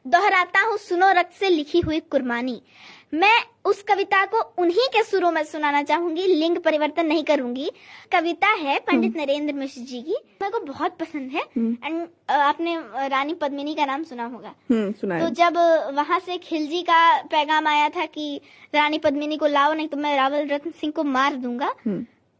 दोहराता हूँ सुनो रक्त से लिखी हुई कुर्बानी। मैं उस कविता को उन्हीं के सुरों में सुनाना चाहूंगी, लिंग परिवर्तन नहीं करूंगी। कविता है पंडित नरेंद्र मिश्र जी की, मेरे को बहुत पसंद है। एंड आपने रानी पद्मिनी का नाम सुना होगा। सुना तो जब वहां से खिलजी का पैगाम आया था कि रानी पद्मिनी को लाओ नहीं तो मैं रावल रतन सिंह को मार दूंगा,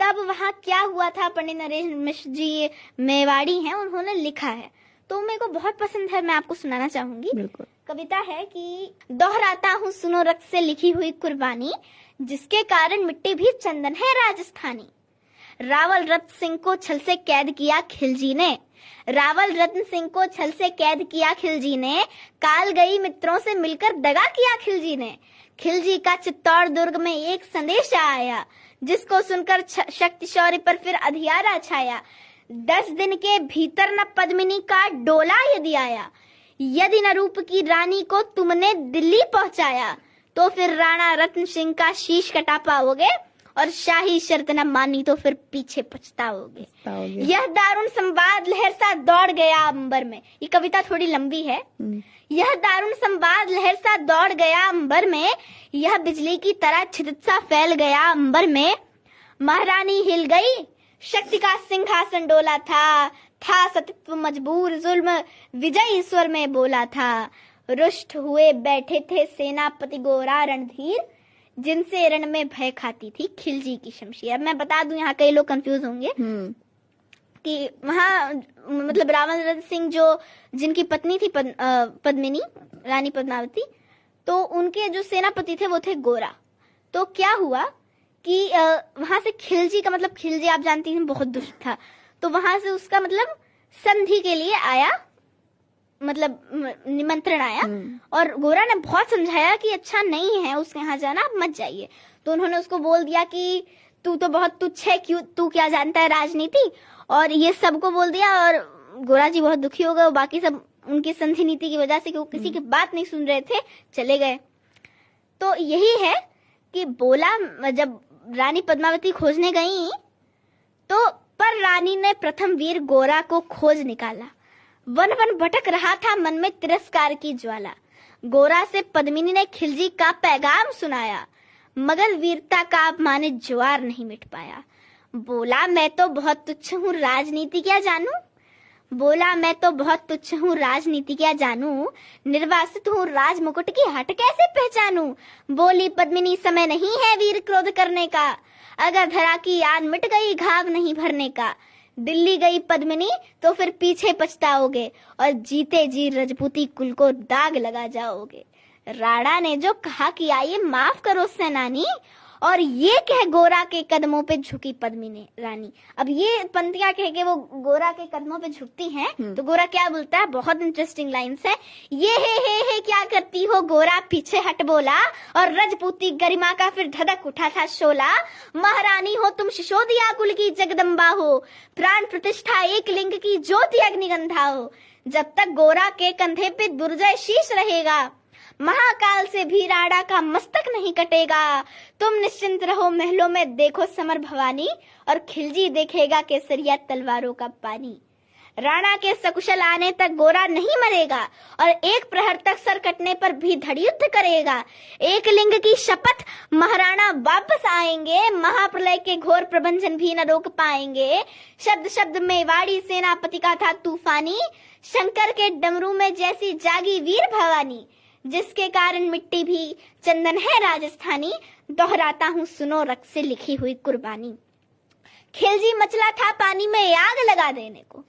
तब वहां क्या हुआ था, पंडित नरेंद्र मिश्र जी मेवाड़ी हैं, उन्होंने लिखा है, तो मेरे को बहुत पसंद है, मैं आपको सुनाना चाहूंगी। बिल्कुल। कविता है कि दोहराता हूँ सुनो रक्त से लिखी हुई कुर्बानी, जिसके कारण मिट्टी भी चंदन है राजस्थानी। रावल रतन सिंह को छल से कैद किया खिलजी ने, रावल रतन सिंह को छल से कैद किया खिलजी ने, काल गई मित्रों से मिलकर दगा किया खिलजी ने। खिलजी का चित्तौड़ दुर्ग में एक संदेश आया, जिसको सुनकर शक्ति शौर्य पर फिर अधियारा छाया। 10 दिन के भीतर न पद्मिनी का डोला यदि आया, यदि न रूप की रानी को तुमने दिल्ली पहुंचाया, तो फिर राणा रतन सिंह का शीश कटा पाओगे, और शाही शर्त न मानी तो फिर पीछे पछताओगे। यह दारुण संवाद लहर सा दौड़ गया अंबर में। ये कविता थोड़ी लंबी है। यह दारुण संवाद लहर सा दौड़ गया अंबर में, यह बिजली की तरह छिदत सा फैल गया अंबर में। महारानी हिल गई, शक्ति का सिंहासन डोला था सतत्व मजबूर जुल्म विजय ईश्वर में बोला था। रुष्ट हुए बैठे थे सेनापति गोरा रणधीर, जिनसे रण में भय खाती थी खिलजी की शमशीर। अब मैं बता दूं, यहाँ कई लोग कंफ्यूज होंगे कि वहाँ मतलब रावल रतन सिंह जो जिनकी पत्नी थी पद्मिनी, रानी पद्मावती, तो उनके जो सेनापति थे वो थे गोरा। तो क्या हुआ कि वहां से खिलजी का मतलब, खिलजी आप जानती हैं बहुत दुष्ट था, तो वहां से उसका मतलब संधि के लिए आया, मतलब निमंत्रण आया, और गोरा ने बहुत समझाया कि अच्छा नहीं है उसके यहाँ जाना, आप मत जाइए। तो उन्होंने उसको बोल दिया कि तू तो बहुत तुच्छ है, क्यों तू क्या जानता है राजनीति, और ये सबको बोल दिया। और गोरा जी बहुत दुखी हो गए, बाकी सब उनकी संधि नीति की वजह से कि वो किसी की बात नहीं सुन रहे थे, चले गए। तो यही है कि बोला, जब रानी पद्मावती खोजने गई तो पर रानी ने प्रथम वीर गोरा को खोज निकाला। वन वन भटक रहा था मन में तिरस्कार की ज्वाला। गोरा से पद्मिनी ने खिलजी का पैगाम सुनाया, मगर वीरता का अपमानित ज्वार नहीं मिट पाया। बोला मैं तो बहुत तुच्छ हूँ राजनीति क्या जानू, बोला मैं तो बहुत तुच्छ हूँ राजनीति क्या जानू, निर्वासित हूँ राज मुकुट की हट कैसे पहचानू। बोली पद्मिनी समय नहीं है वीर क्रोध करने का, अगर धरा की आन मिट गई घाव नहीं भरने का। दिल्ली गई पद्मिनी तो फिर पीछे पछताओगे, और जीते जी रजपूती कुल को दाग लगा जाओगे। राणा ने जो कहा कि आइए माफ करो सेनानी, और ये कह गोरा के कदमों पे झुकी पद्मिनी रानी। अब ये पंक्तियां कह के वो गोरा के कदमों पे झुकती हैं, तो गोरा क्या बोलता है, बहुत इंटरेस्टिंग लाइन्स है। ये हे क्या करती हो गोरा पीछे हट बोला, और रजपूती गरिमा का फिर धधक उठा था शोला। महारानी हो तुम शिशोदिया कुल की जगदम्बा हो, प्राण प्रतिष्ठा एक लिंग की ज्योति अग्निगंधा हो। जब तक गोरा के कंधे पे दुर्जय शीश रहेगा, महाकाल से भी राणा का मस्तक नहीं कटेगा। तुम निश्चिंत रहो महलों में देखो समर भवानी, और खिलजी देखेगा केसरिया तलवारों का पानी। राणा के सकुशल आने तक गोरा नहीं मरेगा, और एक प्रहर तक सर कटने पर भी धड़ युद्ध करेगा। एक लिंग की शपथ महाराणा वापस आएंगे, महाप्रलय के घोर प्रबंधन भी न रोक पाएंगे। शब्द शब्द में वाड़ी सेनापति का था तूफानी, शंकर के डमरू में जैसी जागी वीर भवानी। जिसके कारण मिट्टी भी चंदन है राजस्थानी, दोहराता हूँ सुनो रक्त से लिखी हुई कुर्बानी। खिलजी मचला था पानी में आग लगा देने को।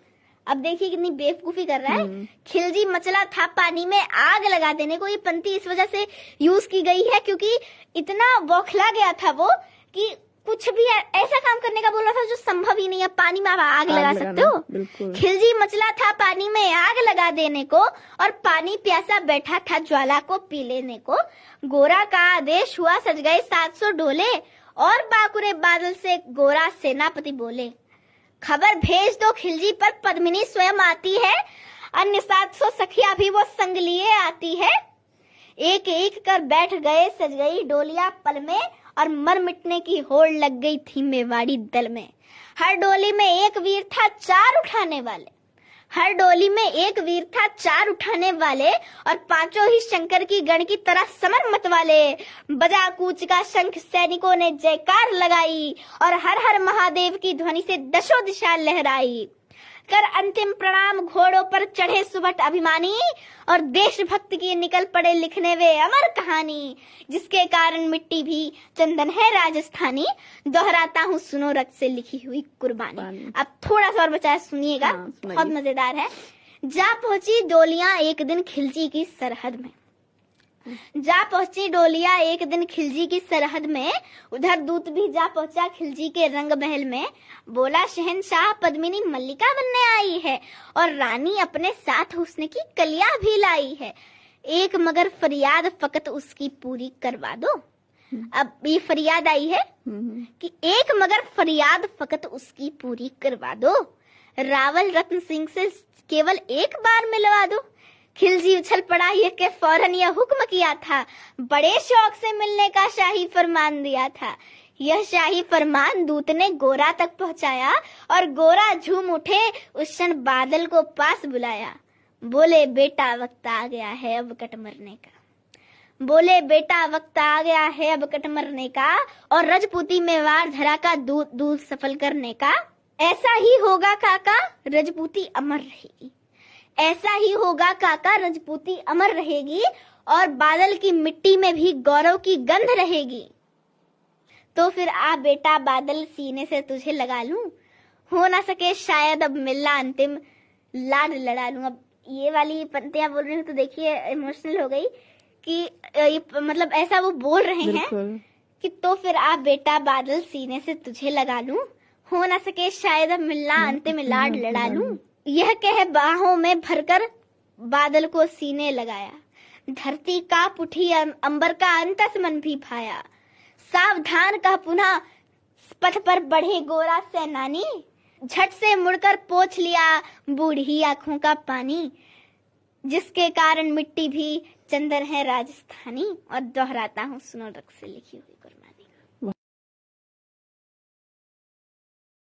अब देखिए कितनी बेवकूफी कर रहा है। खिलजी मचला था पानी में आग लगा देने को। ये पंक्ति इस वजह से यूज की गई है क्योंकि इतना बौखला गया था वो कि कुछ भी ऐसा काम करने का बोल रहा था जो संभव ही नहीं है। पानी में आप आग लगा सकते हो? खिलजी मचला था पानी में आग लगा देने को, और पानी प्यासा बैठा था ज्वाला को पी लेने को। गोरा का आदेश हुआ सज गए 700 डोले, और बाकुरे बादल से गोरा सेनापति बोले। खबर भेज दो खिलजी पर पद्मिनी स्वयं आती है, अन्य 700 सखिया भी वो संग लिए आती है। एक एक कर बैठ गए सज गई डोलियां पल में, और मर मिटने की होड़ लग गई थी मेवाड़ी दल में। हर डोली में एक वीर था 4 उठाने वाले, हर डोली में एक वीर था, 4 उठाने वाले, और 5 ही शंकर की गण की तरह समर मत वाले। बजा कूच का शंख, सैनिकों ने जयकार लगाई, और हर हर महादेव की ध्वनि से दशों दिशा लहराई। कर अंतिम प्रणाम घोड़ों पर चढ़े सुबट अभिमानी, और देशभक्त की निकल पड़े लिखने वे अमर कहानी। जिसके कारण मिट्टी भी चंदन है राजस्थानी, दोहराता हूँ सुनो रक्त से लिखी हुई कुर्बानी। अब थोड़ा सा और बचा है, सुनिएगा। बहुत मजेदार है। जा पहुंची डोलियां एक दिन खिलजी की सरहद में। जा पहुंची डोलियां एक दिन खिलजी की सरहद में, उधर दूत भी जा पहुंचा खिलजी के रंग महल में। बोला शहंशाह पद्मिनी मल्लिका बनने आई है, और रानी अपने साथ हुस्न की कलियां भी लाई है। एक मगर फरियाद फकत उसकी पूरी करवा दो। अब ये फरियाद आई है कि एक मगर फरियाद फकत उसकी पूरी करवा दो। रावल रत्न सिंह से केवल एक बार मिलवा दो। खिलजी उछल पड़ा, ये के फौरन यह हुक्म किया था, बड़े शौक से मिलने का शाही फरमान दिया था। यह शाही फरमान दूत ने गोरा तक पहुंचाया, और गोरा झूम उठे उस क्षण बादल को पास बुलाया। बोले बेटा वक्त आ गया है अब कट मरने का। बोले बेटा वक्त आ गया है अब कट मरने का, और रजपूती में वार धरा का दूध दूध सफल करने का। ऐसा ही होगा काका, रजपूती अमर रहेगी। ऐसा ही होगा काका, रजपूती अमर रहेगी, और बादल की मिट्टी में भी गौरव की गंध रहेगी। तो फिर आ बेटा बादल, सीने से तुझे लगा लूं, हो ना सके शायद अब मिलना अंतिम, लाड लड़ा लूं। अब ये वाली पंक्तियां बोल रही हूँ तो देखिए इमोशनल हो गई कि मतलब ऐसा वो बोल रहे हैं कि तो फिर आ बेटा बादल, सीने से तुझे लगा लूं, हो ना सके शायद अब मिलना अंतिम, लाड लड़ा लूं। यह कह बाहों में भरकर बादल को सीने लगाया। धरती कांप उठी, अंबर का अंतस मन भी भाया। सावधान कह पुनः पथ पर बढ़े गोरा सेनानी, झट से मुड़कर पोंछ लिया बूढ़ी आंखों का पानी। जिसके कारण मिट्टी भी चंदन है राजस्थानी, और दोहराता हूँ सुनो रक्त से लिखी हुई कुर्बानी।